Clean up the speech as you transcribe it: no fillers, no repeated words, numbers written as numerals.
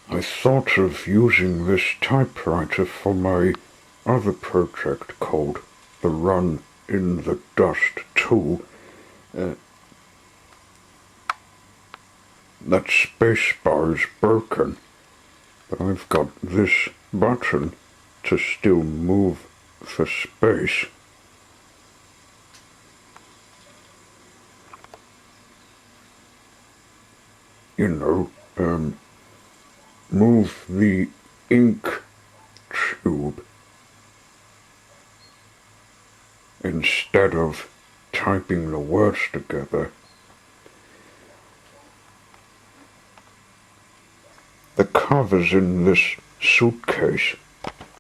I thought of using this typewriter for my other project called the Run in the Dust tool. That spacebar is broken, but I've got this button to still move the space. You know, move the ink tube instead of typing the words together. The cover's in this suitcase.